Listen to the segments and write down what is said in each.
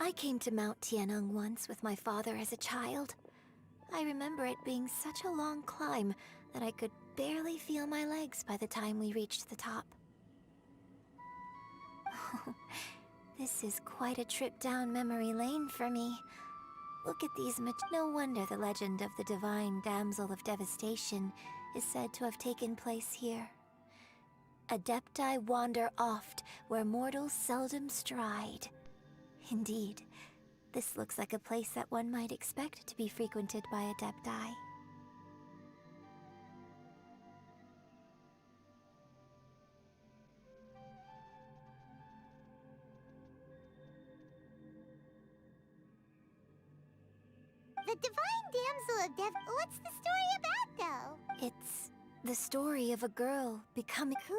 I came to Mount Tianeng once with my father as a child. I remember it being such a long climb that I could barely feel my legs by the time we reached the top. This is quite a trip down memory lane for me. Look at these no wonder the legend of the divine damsel of devastation is said to have taken place here. Adepti wander oft where mortals seldom stride. Indeed, this looks like a place that one might expect to be frequented by Adepti. The divine damsel of what's the story about, though? It's the story of a girl becoming... Cool.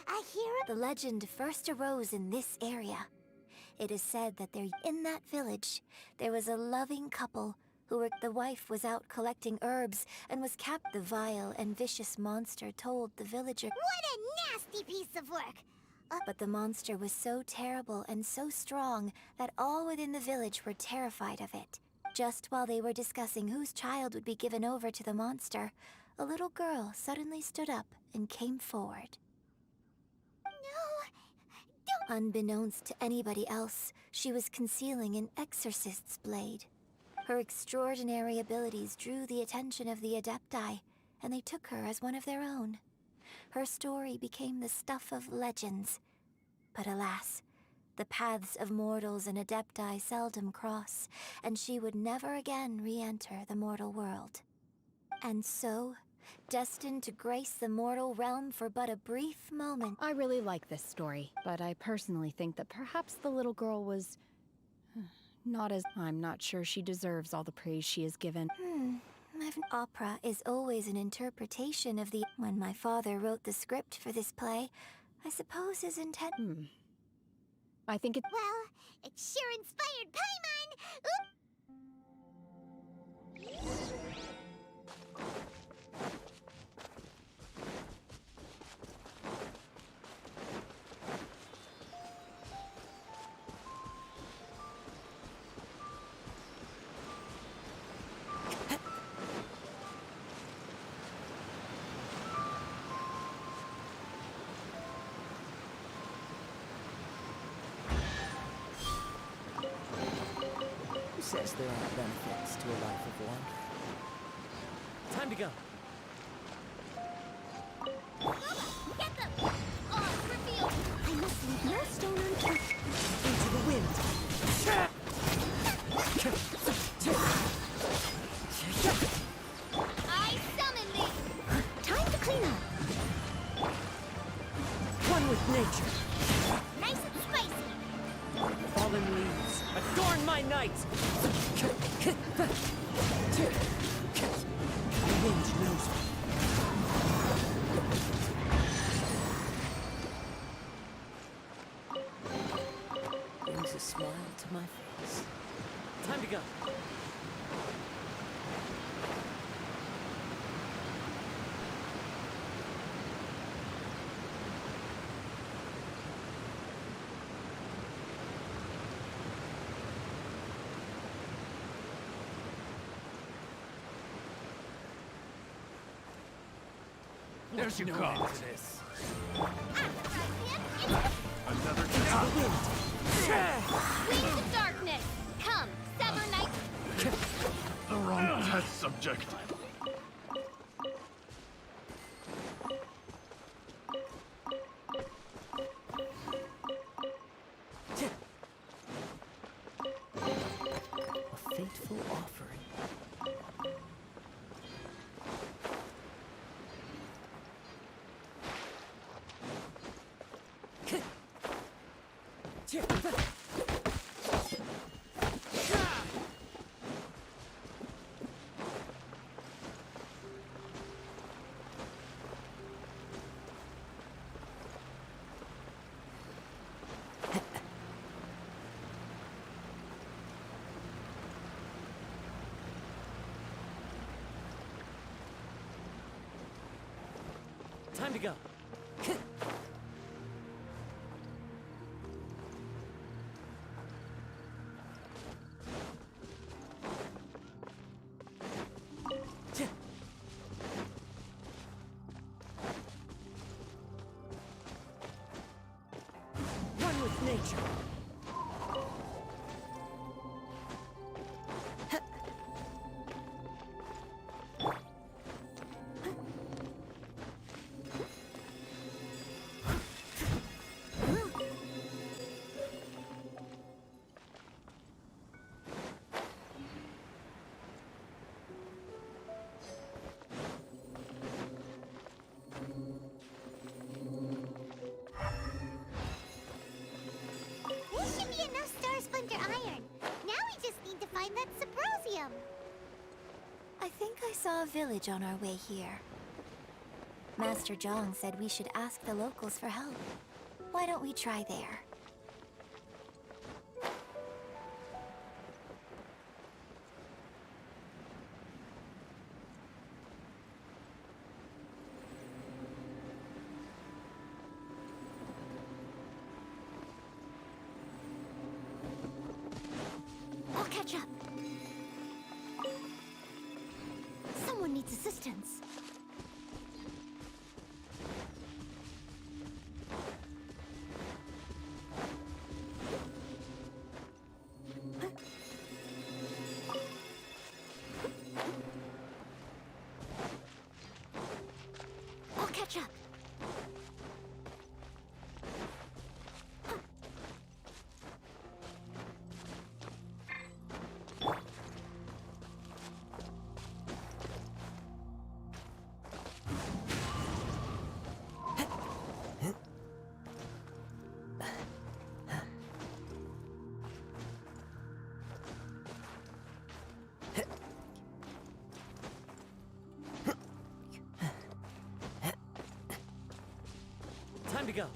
I hear it. The legend first arose in this area. It is said that in that village, there was a loving couple the wife was out collecting herbs and was capped. The vile and vicious monster told the villager... What a nasty piece of work! But the monster was so terrible and so strong that all within the village were terrified of it. Just while they were discussing whose child would be given over to the monster, a little girl suddenly stood up and came forward. No, don't... Unbeknownst to anybody else, she was concealing an exorcist's blade. Her extraordinary abilities drew the attention of the Adepti, and they took her as one of their own. Her story became the stuff of legends. But alas, the paths of mortals and Adepti seldom cross, and she would never again re-enter the mortal world. And so, destined to grace the mortal realm for but a brief moment... I really like this story, but I personally think that perhaps the little girl was... I'm not sure she deserves all the praise she is given. Opera is always an interpretation of the... When my father wrote the script for this play, I suppose his intent... I think it... Well, it sure inspired Paimon! Who says there aren't benefits to a life of wandering? Time to go. Get them! Arms revealed! I must leave no stone unturned. Into the wind! I summon thee! Time to clean up. One with nature! Nice and spicy! Fallen leaves, adorn my night! The wind knows me. Brings a smile to my face. Time to go. There's your No call. end to this. Another Wings of darkness! Come, sever night! The wrong test subject. A fateful offering. Time to go. saw a village on our way here. Master Zhang said we should ask the locals for help. Why don't we try there? I'll catch up. Someone needs assistance. I'll catch up. Time to go.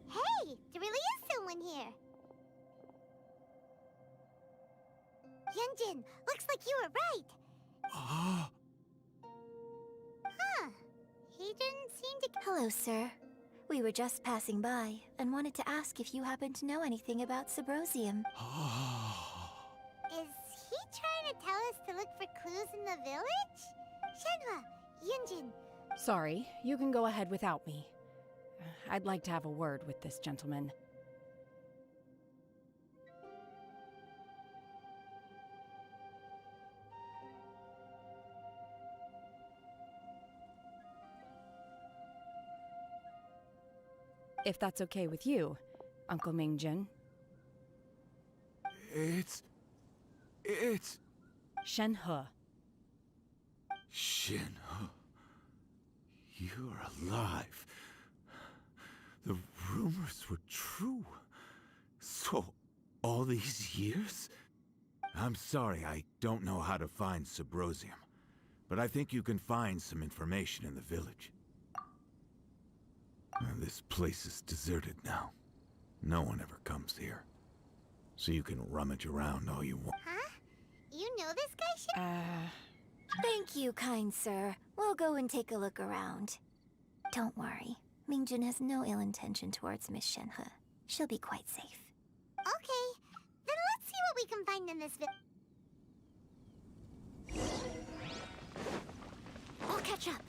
Hey, there really is someone here. Yunjin, looks like you were right. Ah, Huh. He didn't seem to... Hello, sir. We were just passing by and wanted to ask if you happen to know anything about Subrosium. Is he trying to tell us to look for clues in the village? Shenhua, Yunjin, Sorry, you can go ahead without me. I'd like to have a word with this gentleman. If that's okay with you, Uncle Mingjin. it's Shenhe. Shin. You're alive. The rumors were true. So, all these years? I'm sorry, I don't know how to find Subrosium, but I think you can find some information in the village. And this place is deserted now. No one ever comes here. So you can rummage around all you want. huh? You know this guy, Shen? Thank you, kind sir. We'll go and take a look around. Don't worry. Mingjin has no ill intention towards Miss Shenhe. She'll be quite safe. Okay, then let's see what we can find in this I'll catch up.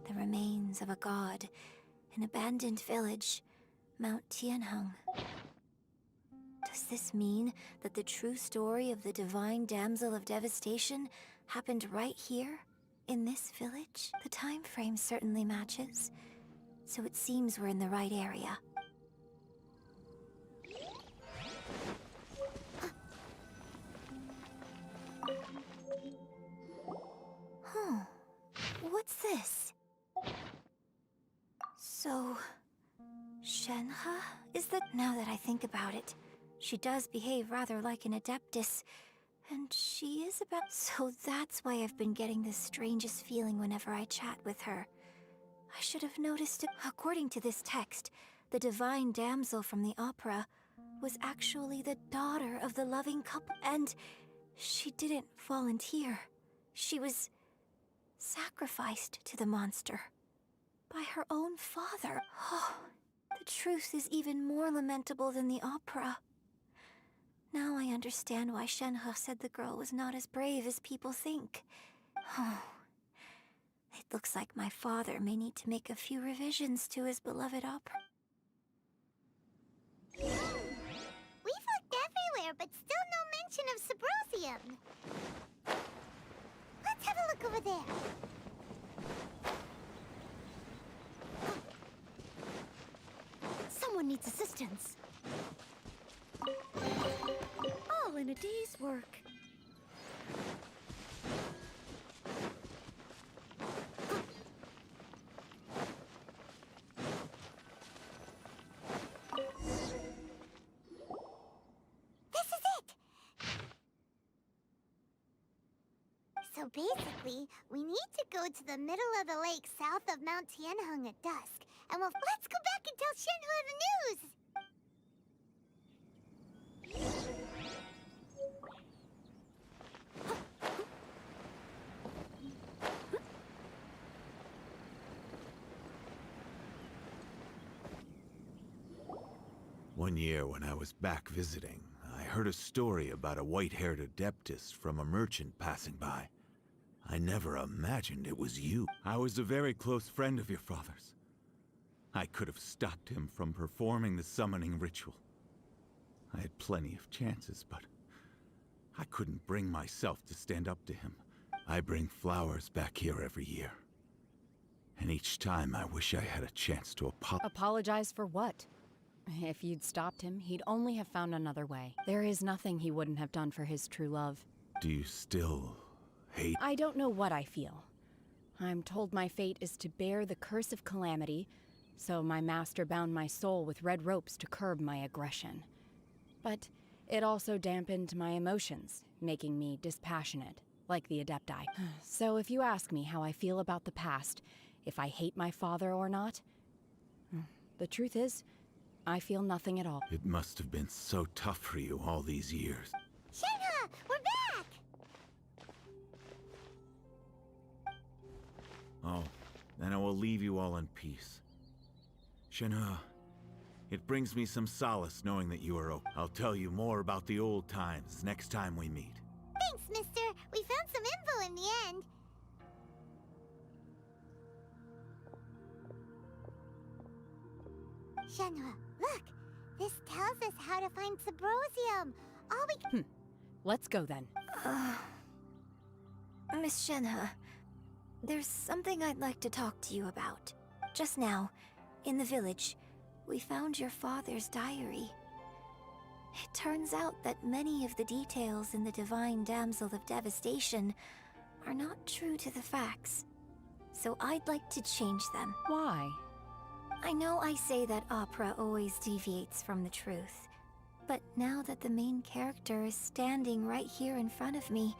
The remains of a god, an abandoned village, Mount Tianheng. Does this mean that the true story of the divine damsel of devastation happened right here, in this village? The time frame certainly matches, so it seems we're in the right area. Huh. What's this? So... Shenhe? Is that... Now that I think about it, she does behave rather like an Adeptus. And she is about... So that's why I've been getting the strangest feeling whenever I chat with her. I should have noticed it. According to this text, the divine damsel from the opera was actually the daughter of the loving couple. And she didn't volunteer. She was sacrificed to the monster by her own father. Oh, the truth is even more lamentable than the opera. Now I understand why Shenhe said the girl was not as brave as people think. Oh, it looks like my father may need to make a few revisions to his beloved opera. We've looked everywhere, but still no mention of Sabrosium. Let's have a look over there. Someone needs assistance. All in a day's work. This is it! So basically, we need to go to the middle of the lake south of Mount Tianheng at dusk. And let's go back and tell Shenhe the news! One year when I was back visiting, I heard a story about a white-haired Adeptus from a merchant passing by. I never imagined it was you. I was a very close friend of your father's. I could have stopped him from performing the summoning ritual. I had plenty of chances, but I couldn't bring myself to stand up to him. I bring flowers back here every year. And each time I wish I had a chance to Apologize for what? If you'd stopped him, he'd only have found another way. There is nothing he wouldn't have done for his true love. Do you still hate? I don't know what I feel. I'm told my fate is to bear the curse of calamity, so my master bound my soul with red ropes to curb my aggression. But it also dampened my emotions, making me dispassionate, like the Adepti. So if you ask me how I feel about the past, if I hate my father or not, the truth is, I feel nothing at all. It must have been so tough for you all these years. Shenhe, we're back! Oh, then I will leave you all in peace. Shenhe, it brings me some solace knowing that you are okay. I'll tell you more about the old times next time we meet. Thanks, mister. We found some info in the end. Shenhe, look! This tells us how to find Sabrosium. All we Let's go then. Miss Shenhe, there's something I'd like to talk to you about. Just now, in the village, we found your father's diary. It turns out that many of the details in the Divine Damsel of Devastation are not true to the facts. So I'd like to change them. Why? I know I say that opera always deviates from the truth, but now that the main character is standing right here in front of me,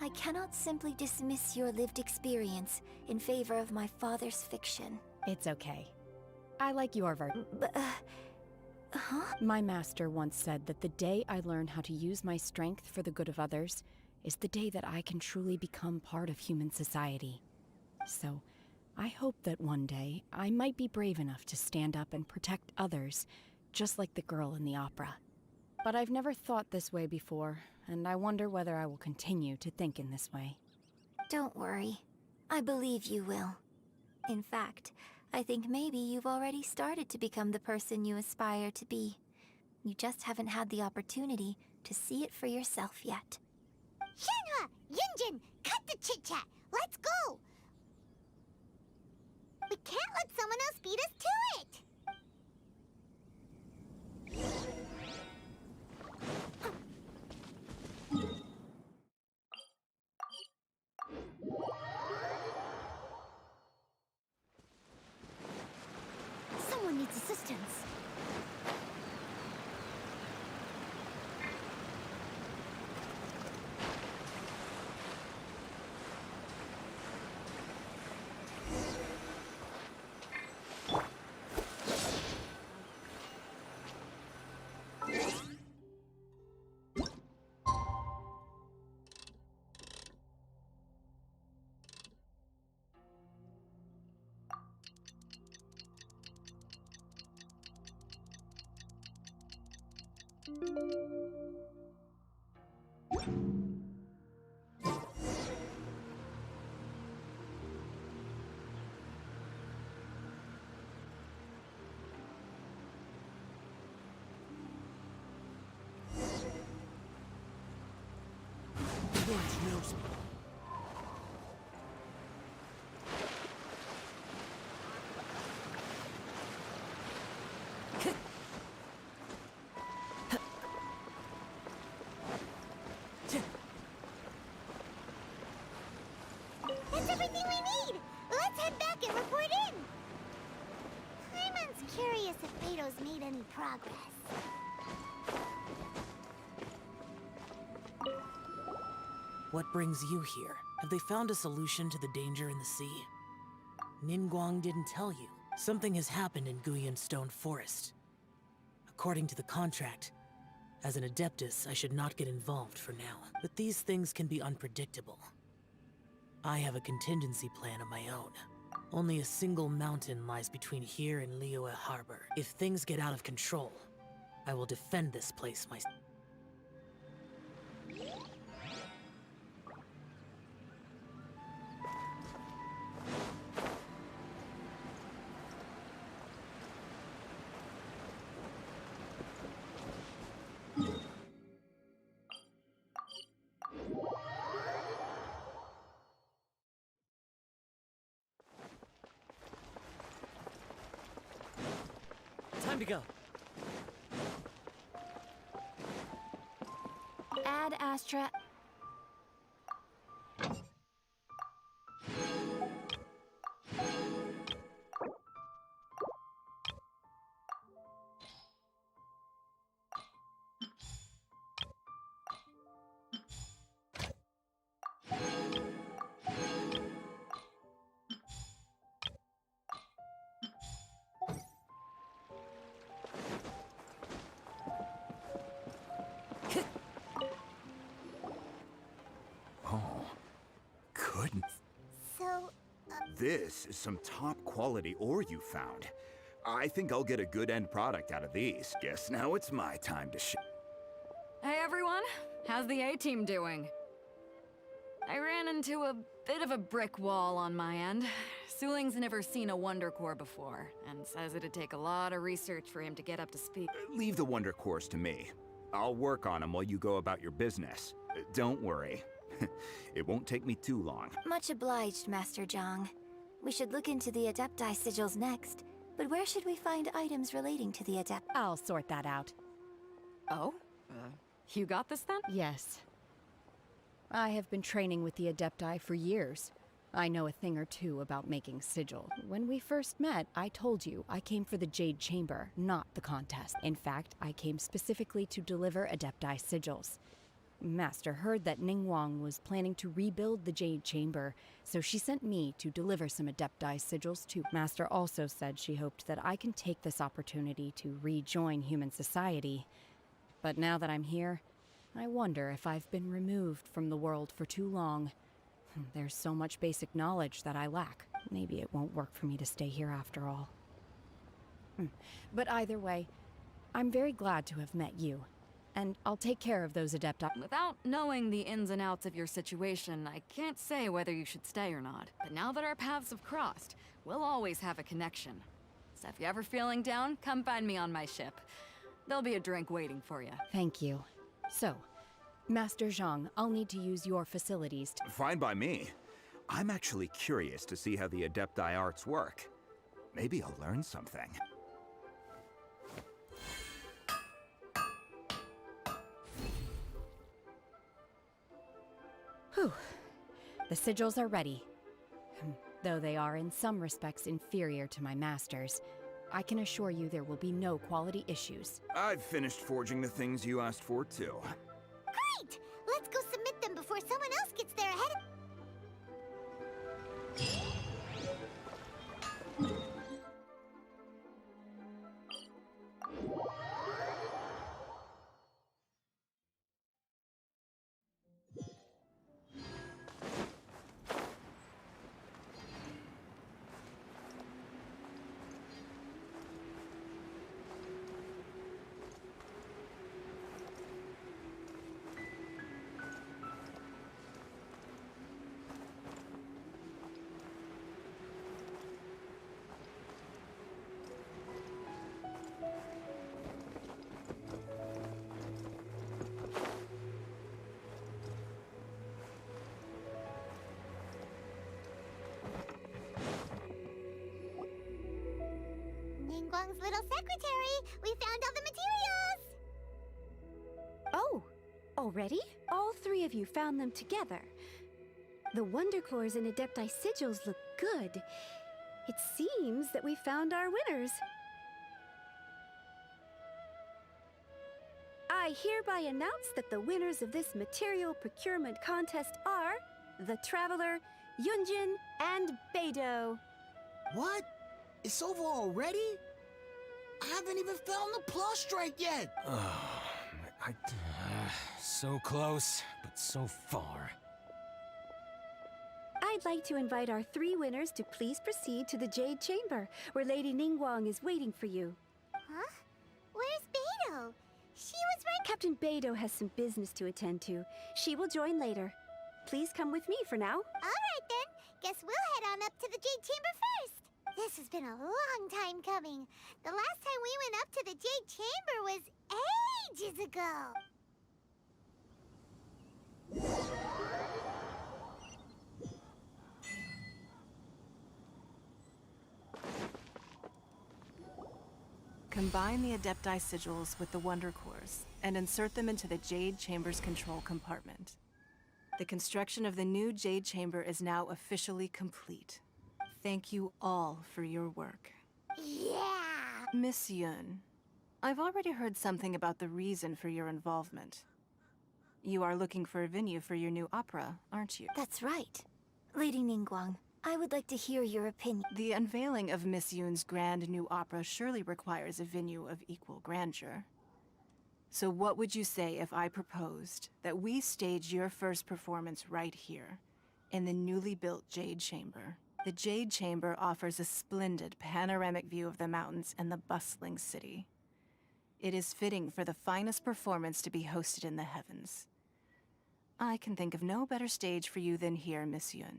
I cannot simply dismiss your lived experience in favor of my father's fiction. It's okay. I like your version. But, huh? My master once said that the day I learn how to use my strength for the good of others is the day that I can truly become part of human society. So, I hope that one day I might be brave enough to stand up and protect others, just like the girl in the opera. But I've never thought this way before, and I wonder whether I will continue to think in this way. Don't worry. I believe you will. In fact, I think maybe you've already started to become the person you aspire to be. You just haven't had the opportunity to see it for yourself yet. Shenhe! Yunjin! Cut the chit-chat! Let's go! We can't let someone else beat us to it! George knows me. That's everything we need! Let's head back and report in! Paimon's curious if Beto's made any progress. What brings you here? Have they found a solution to the danger in the sea? Ningguang didn't tell you. Something has happened in Guyan Stone Forest. According to the contract, as an Adeptus, I should not get involved for now. But these things can be unpredictable. I have a contingency plan of my own. Only a single mountain lies between here and Liyue Harbor. If things get out of control, I will defend this place myself. Time to go. Ad Astra. Oh, goodness. So, This is some top quality ore you found. I think I'll get a good end product out of these. Guess now it's my time to Hey everyone, how's the A-team doing? I ran into a bit of a brick wall on my end. Suling's never seen a Wonder Core before, and says it'd take a lot of research for him to get up to speed. leave the Wonder Cores to me. I'll work on them while you go about your business. Don't worry. It won't take me too long. Much obliged, Master Zhang. We should look into the Adepti sigils next, but where should we find items relating to the Adept? I'll sort that out. Oh? You got this then? Yes. I have been training with the Adepti for years. I know a thing or two about making sigil. When we first met, I told you I came for the Jade Chamber, not the contest. In fact, I came specifically to deliver Adepti sigils. Master heard that Ningguang was planning to rebuild the Jade Chamber, so she sent me to deliver some Adepti sigils too. Master also said she hoped that I can take this opportunity to rejoin human society. But now that I'm here, I wonder if I've been removed from the world for too long. There's so much basic knowledge that I lack. Maybe it won't work for me to stay here after all. But either way, I'm very glad to have met you. And I'll take care of those Adepti. Without knowing the ins and outs of your situation, I can't say whether you should stay or not. But now that our paths have crossed, we'll always have a connection. So if you're ever feeling down, come find me on my ship. There'll be a drink waiting for you. Thank you. So, Master Zhang, I'll need to use your facilities to... Fine by me. I'm actually curious to see how the Adepti arts work. Maybe I'll learn something. Whew. The sigils are ready. Though they are in some respects inferior to my master's, I can assure you there will be no quality issues. I've finished forging the things you asked for, too. great! Let's go submit them before someone else gets there ahead of... Ningguang's little secretary. We found all the materials. Oh, already? All three of you found them together. The Wonder Cores and Adepti sigils look good. It seems that we found our winners. I hereby announce that the winners of this material procurement contest are the Traveler, Yunjin, and Beidou. What? It's over already? I haven't even found the plush strike yet! So close, but so far. I'd like to invite our three winners to please proceed to the Jade Chamber, where Lady Ningguang is waiting for you. Huh? Where's Beidou? She was right. Captain Beidou has some business to attend to. She will join later. Please come with me for now. All right then. Guess we'll head on up to the Jade Chamber first. This has been a long time coming. The last time we went up to the Jade Chamber was ages ago. Combine the Adepti sigils with the Wonder Cores and insert them into the Jade Chamber's control compartment. The construction of the new Jade Chamber is now officially complete. Thank you all for your work. Yeah! Miss Yun, I've already heard something about the reason for your involvement. You are looking for a venue for your new opera, aren't you? That's right. Lady Ningguang, I would like to hear your opinion. The unveiling of Miss Yun's grand new opera surely requires a venue of equal grandeur. So what would you say if I proposed that we stage your first performance right here, in the newly built Jade Chamber? The Jade Chamber offers a splendid panoramic view of the mountains and the bustling city. It is fitting for the finest performance to be hosted in the heavens. I can think of no better stage for you than here, Miss Yun.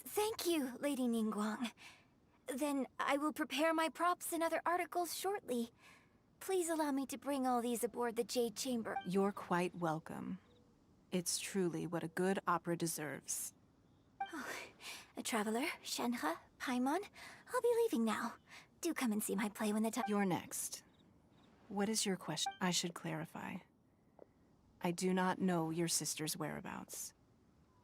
Thank you, Lady Ningguang. Then I will prepare my props and other articles shortly. Please allow me to bring all these aboard the Jade Chamber. You're quite welcome. It's truly what a good opera deserves. A traveler, Shenhe, Paimon, I'll be leaving now. Do come and see my play when the time— You're next. What is your question? I should clarify. I do not know your sister's whereabouts.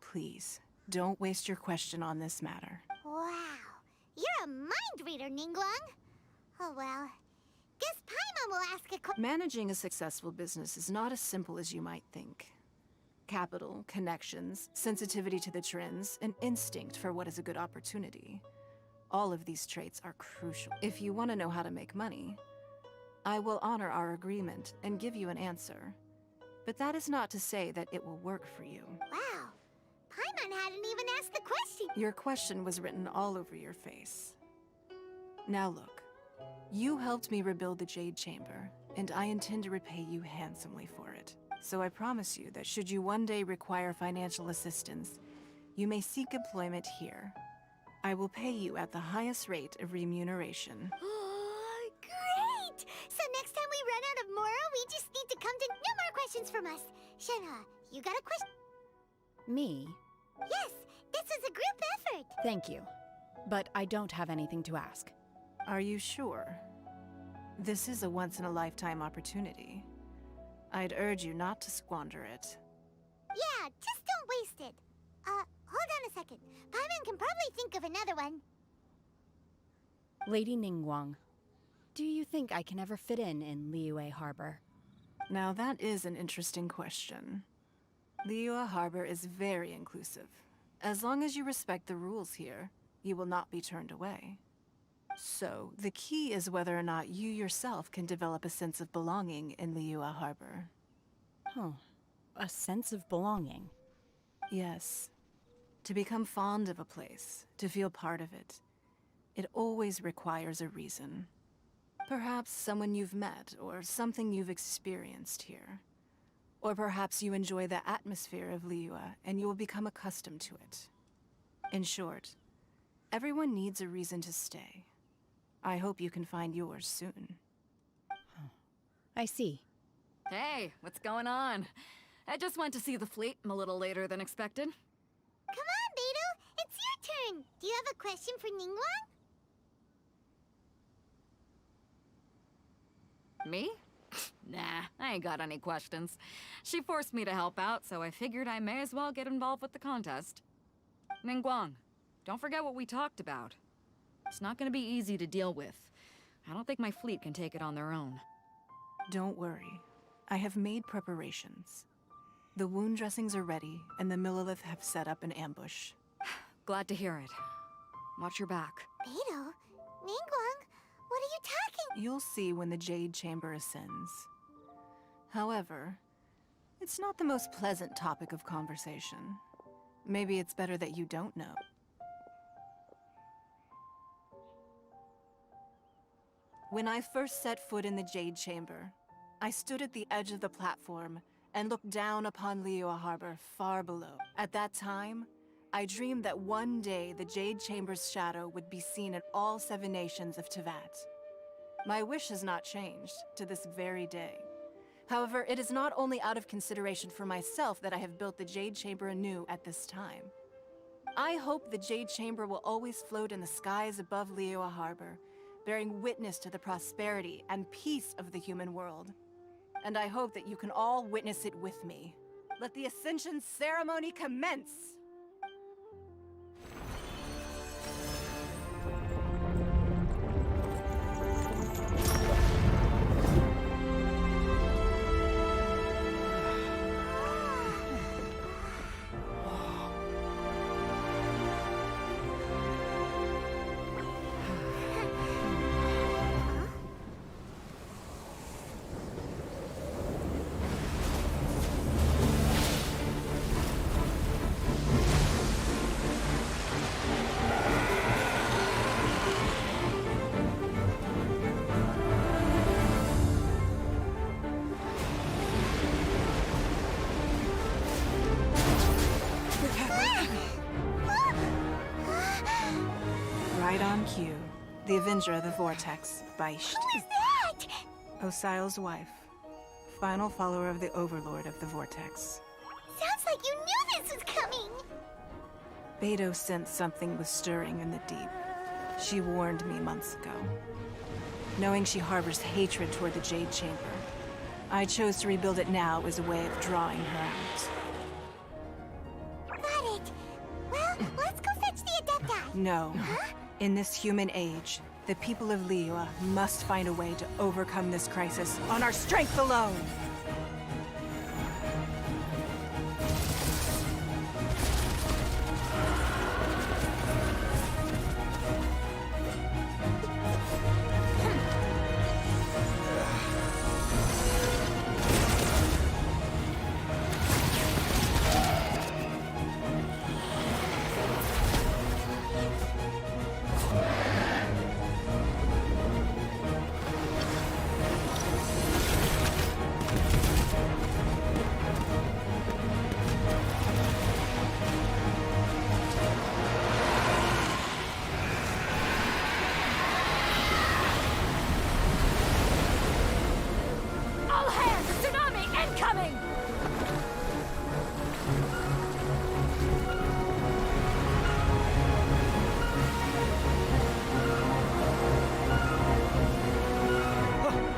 Please, don't waste your question on this matter. Wow. You're a mind reader, Ningguang. Oh well. Guess Paimon will ask a question. Managing a successful business is not as simple as you might think. Capital, connections, sensitivity to the trends, and instinct for what is a good opportunity. All of these traits are crucial. If you want to know how to make money, I will honor our agreement and give you an answer. But that is not to say that it will work for you. Wow. Paimon hadn't even asked the question. Your question was written all over your face. Now look, you helped me rebuild the Jade Chamber, and I intend to repay you handsomely for it. So I promise you that should you one day require financial assistance, you may seek employment here. I will pay you at the highest rate of remuneration. Oh, great! So next time we run out of Moro, we just need to come to— No more questions from us. Shenhe, you got a question? Me? Yes, this is a group effort. Thank you. But I don't have anything to ask. Are you sure? This is a once-in-a-lifetime opportunity. I'd urge you not to squander it. Yeah, just don't waste it. Hold on a second. Paimon can probably think of another one. Lady Ningguang, do you think I can ever fit in Liyue Harbor? Now that is an interesting question. Liyue Harbor is very inclusive. As long as you respect the rules here, you will not be turned away. So, the key is whether or not you yourself can develop a sense of belonging in Liyue Harbor. Oh, a sense of belonging. Yes. To become fond of a place, to feel part of it, it always requires a reason. Perhaps someone you've met, or something you've experienced here. Or perhaps you enjoy the atmosphere of Liyue, and you will become accustomed to it. In short, everyone needs a reason to stay. I hope you can find yours soon. I see. Hey, what's going on? I just went to see the fleet. I'm a little later than expected. Come on, Beidou. It's your turn. Do you have a question for Ningguang? Me? Nah, I ain't got any questions. She forced me to help out, so I figured I may as well get involved with the contest. Ningguang, don't forget what we talked about. It's not gonna be easy to deal with. I don't think my fleet can take it on their own. Don't worry. I have made preparations. The wound dressings are ready, and the Millilith have set up an ambush. Glad to hear it. Watch your back. Beto? Ningguang? What are you talking? You'll see when the Jade Chamber ascends. However, it's not the most pleasant topic of conversation. Maybe it's better that you don't know. When I first set foot in the Jade Chamber, I stood at the edge of the platform and looked down upon Liyue Harbor far below. At that time, I dreamed that one day the Jade Chamber's shadow would be seen in all 7 nations of Teyvat. My wish has not changed to this very day. However, it is not only out of consideration for myself that I have built the Jade Chamber anew at this time. I hope the Jade Chamber will always float in the skies above Liyue Harbor, bearing witness to the prosperity and peace of the human world. And I hope that you can all witness it with me. Let the Ascension ceremony commence! Right on cue. The Avenger of the Vortex, Beisht. Who's that? Osial's wife. Final follower of the Overlord of the Vortex. Sounds like you knew this was coming. Beto sensed something was stirring in the deep. She warned me months ago. Knowing she harbors hatred toward the Jade Chamber, I chose to rebuild it now as a way of drawing her out. Got it. Well, let's go fetch the Adepti. No. Huh? In this human age, the people of Liyue must find a way to overcome this crisis on our strength alone!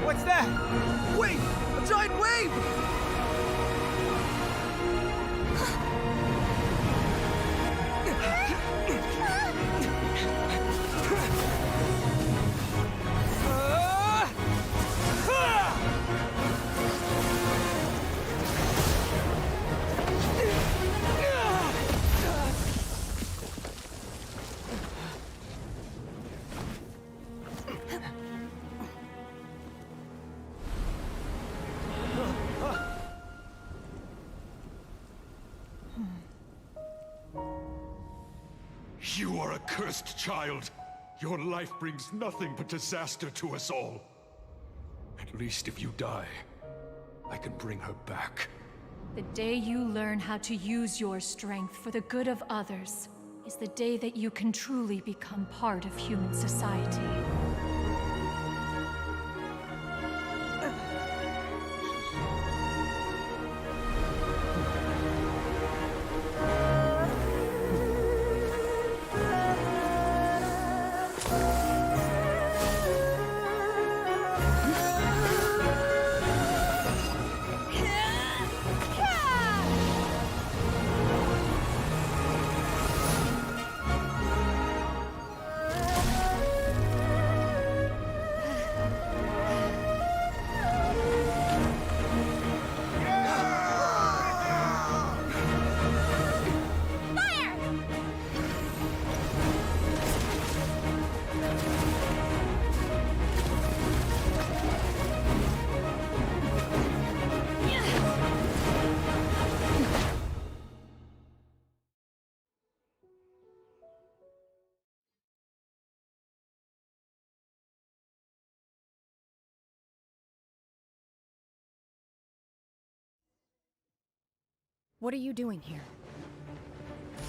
What's that? Wait! A giant wave! You are a cursed child. Your life brings nothing but disaster to us all. At least if you die, I can bring her back. The day you learn how to use your strength for the good of others is the day that you can truly become part of human society. What are you doing here?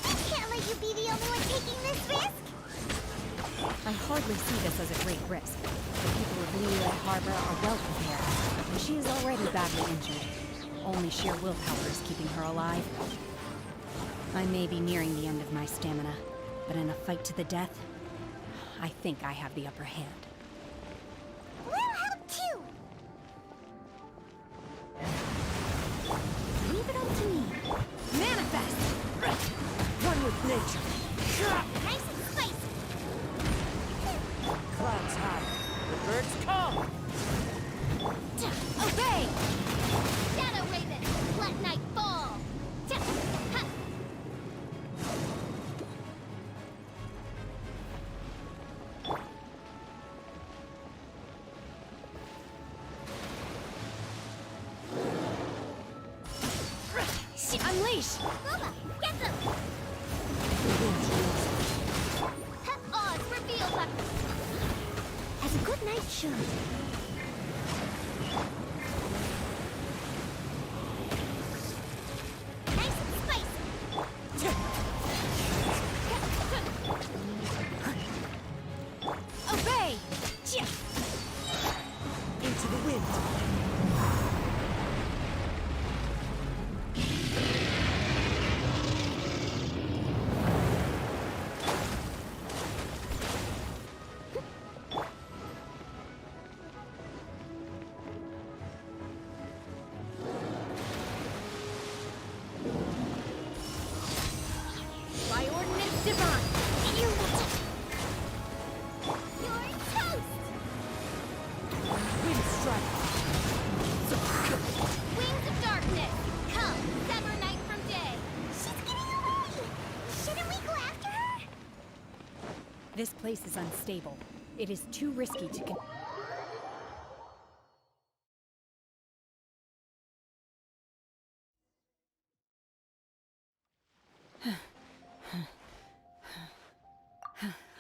I can't let you be the only one taking this risk! I hardly see this as a great risk. The people of Liyue Harbor are well prepared, and she is already badly injured. Only sheer willpower is keeping her alive. I may be nearing the end of my stamina, but in a fight to the death, I think I have the upper hand. We'll help too! Leave it up to me. Manifest! One with nature. Nice and spicy! Clouds high. The birds come! Obey! Shadow Raven, let night fall! Ha! Unleash! Boba, get them! Oz, reveal them! As a good knight should. Nice and spicy! Obey! Into the wind! By ordinance divine! You're toast! Wind strike! Wings of darkness, come, sever night from day. She's getting away! Shouldn't we go after her? This place is unstable. It is too risky to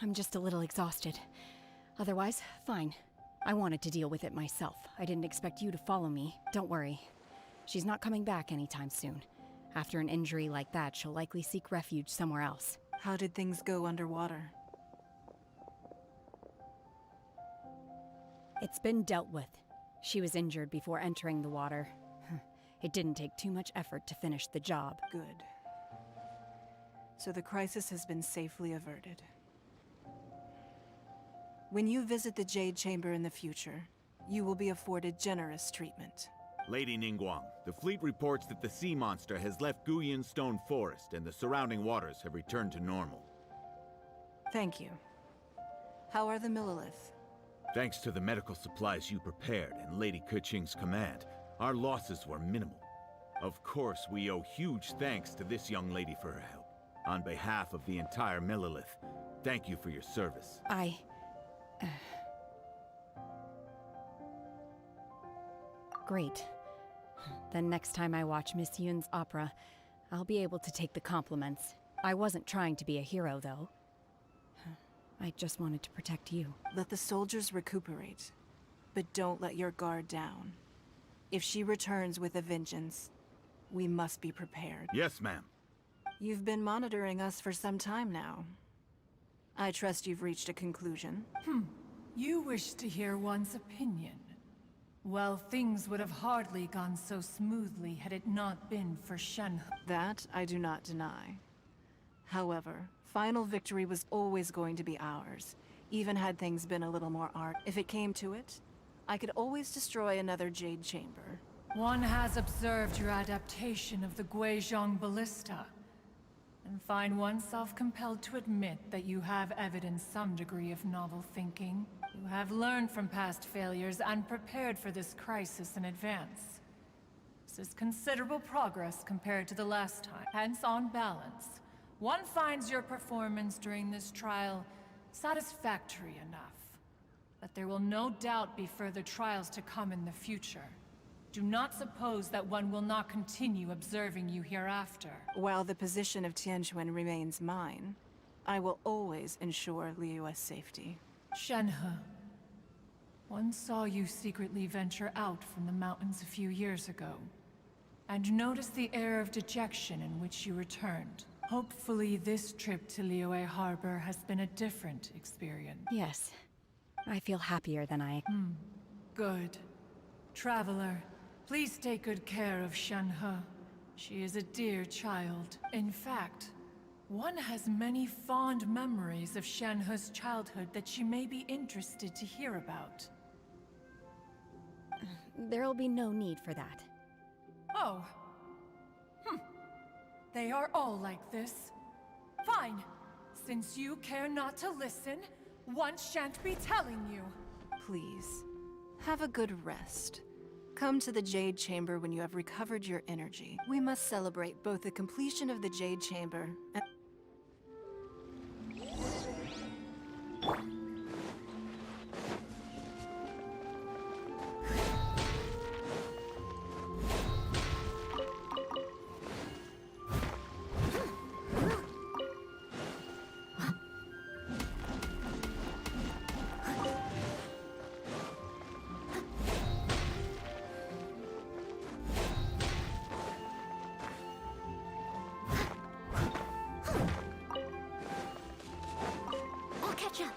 I'm just a little exhausted. Otherwise, fine. I wanted to deal with it myself. I didn't expect you to follow me. Don't worry. She's not coming back anytime soon. After an injury like that, she'll likely seek refuge somewhere else. How did things go underwater? It's been dealt with. She was injured before entering the water. It didn't take too much effort to finish the job. Good. So the crisis has been safely averted. When you visit the Jade Chamber in the future, you will be afforded generous treatment. Lady Ningguang, the fleet reports that the sea monster has left Guyan Stone Forest and the surrounding waters have returned to normal. Thank you. How are the Millilith? Thanks to the medical supplies you prepared and Lady Keqing's command, our losses were minimal. Of course, we owe huge thanks to this young lady for her help. On behalf of the entire Millilith, thank you for your service. Great. Then next time I watch Miss Yun's opera, I'll be able to take the compliments. I wasn't trying to be a hero, though. I just wanted to protect you. Let the soldiers recuperate, but don't let your guard down. If she returns with a vengeance, we must be prepared. Yes, ma'am. You've been monitoring us for some time now. I trust you've reached a conclusion. You wish to hear one's opinion. Well, things would have hardly gone so smoothly had it not been for Shenhe. That I do not deny. However, final victory was always going to be ours, even had things been a little more art. If it came to it, I could always destroy another Jade Chamber. One has observed your adaptation of the Guizhong Ballista, and find oneself compelled to admit that you have evidenced some degree of novel thinking. You have learned from past failures and prepared for this crisis in advance. This is considerable progress compared to the last time. Hence, on balance, one finds your performance during this trial satisfactory enough. But there will no doubt be further trials to come in the future. Do not suppose that one will not continue observing you hereafter. While the position of Tianquan remains mine, I will always ensure Liyue's safety. Shenhe, one saw you secretly venture out from the mountains a few years ago. and notice the air of dejection in which you returned. Hopefully this trip to Liyue Harbor has been a different experience. Yes. I feel happier than I... Good. Traveler, please take good care of Shenhe. She is a dear child. In fact, one has many fond memories of Shenhe's childhood that she may be interested to hear about. There'll be no need for that. Oh. They are all like this. Fine. Since you care not to listen, one shan't be telling you. Please, have a good rest. Come to the Jade Chamber when you have recovered your energy. We must celebrate both the completion of the Jade Chamber and... I'll catch up.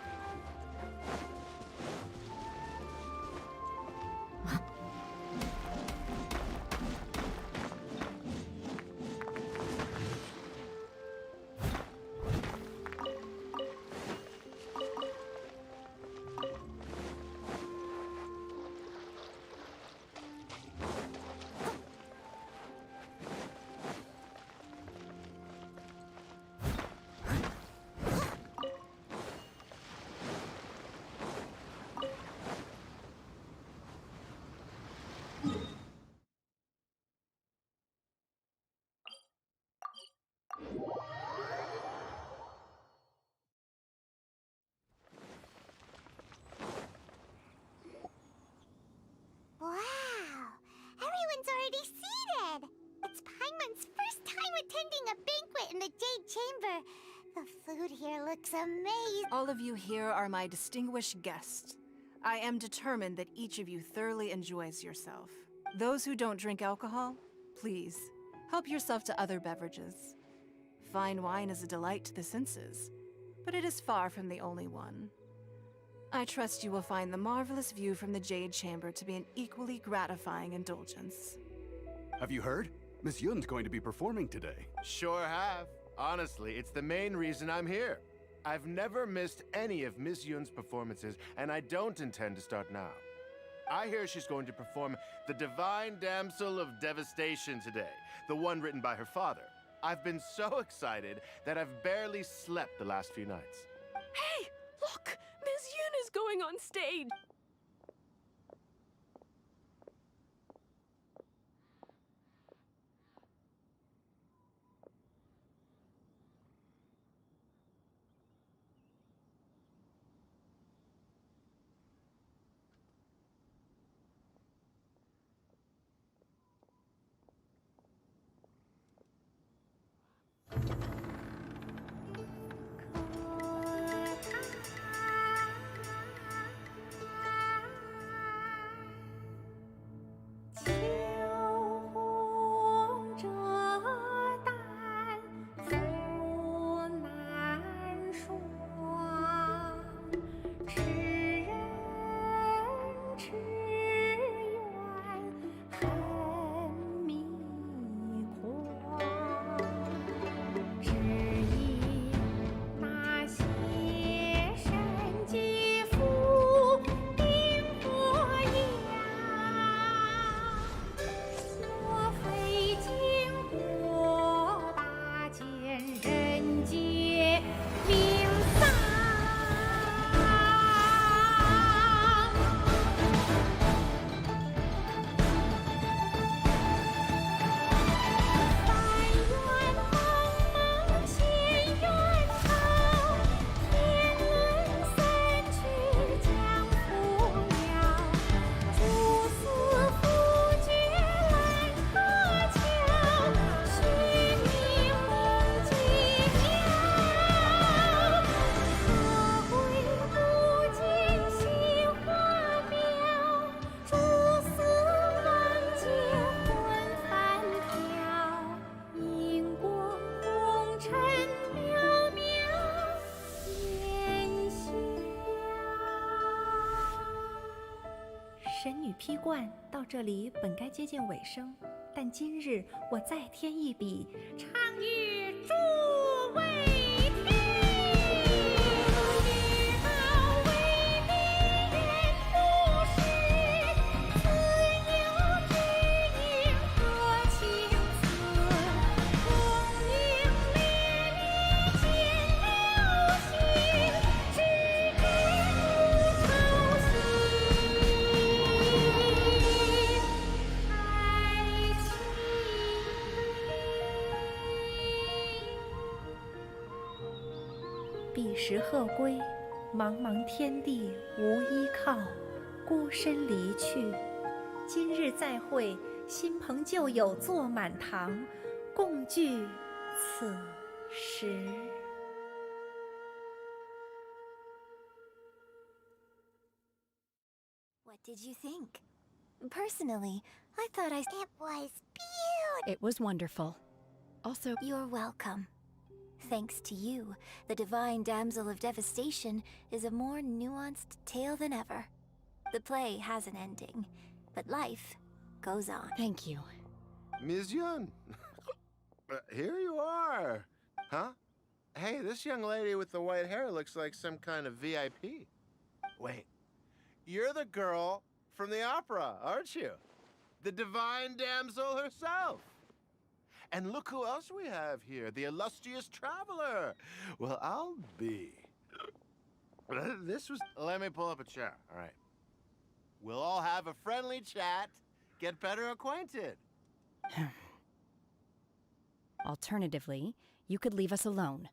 Wow! Everyone's already seated! It's Paimon's first time attending a banquet in the Jade Chamber. The food here looks amazing. All of you here are my distinguished guests. I am determined that each of you thoroughly enjoys yourself. Those who don't drink alcohol, please, help yourself to other beverages. Fine wine is a delight to the senses, but it is far from the only one. I trust you will find the marvelous view from the Jade Chamber to be an equally gratifying indulgence. Have you heard? Miss Yun's going to be performing today. Sure have. Honestly, it's the main reason I'm here. I've never missed any of Miss Yun's performances, and I don't intend to start now. I hear she's going to perform The Divine Damsel of Devastation today, the one written by her father. I've been so excited that I've barely slept the last few nights. Hey, look! Miss Yun is going on stage! 神女披冠到这里本该接近尾声，但今日我再添一笔，唱与诸位听。彼时鹤归，茫茫天地无依靠，孤身离去。今日再会，新朋旧友坐满堂，共聚此时。What did you think? Personally, I thought It was beautiful. It was wonderful. Also, You're welcome. Thanks to you, the Divine Damsel of Devastation is a more nuanced tale than ever. The play has an ending, but life goes on. Thank you. Ms. Yun! Here you are! Huh? Hey, this young lady with the white hair looks like some kind of VIP. Wait, you're the girl from the opera, aren't you? The Divine Damsel herself! And look who else we have here, the illustrious traveler. Well, I'll be. Let me pull up a chair, all right. We'll all have a friendly chat, get better acquainted. Alternatively, you could leave us alone.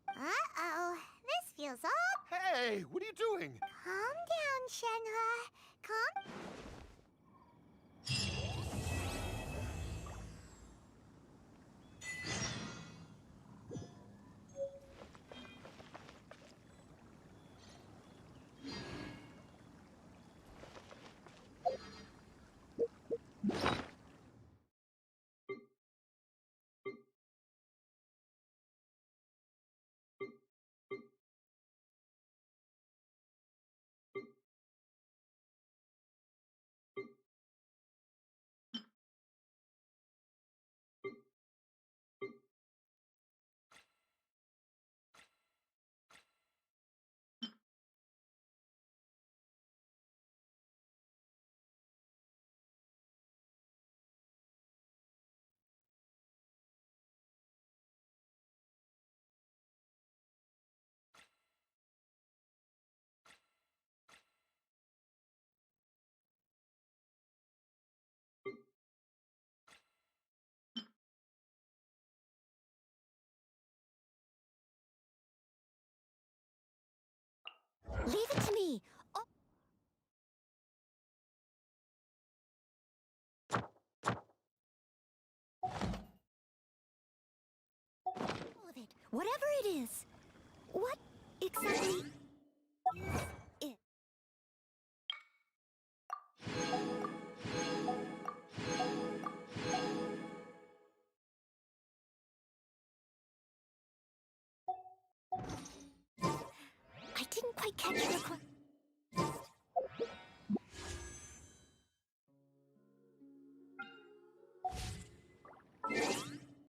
Uh-oh, this feels all... Hey, what are you doing? Calm down, Shenhe. Calm... Leave it to me! Oh. All of it, whatever it is. What exactly is it? I didn't quite catch your question.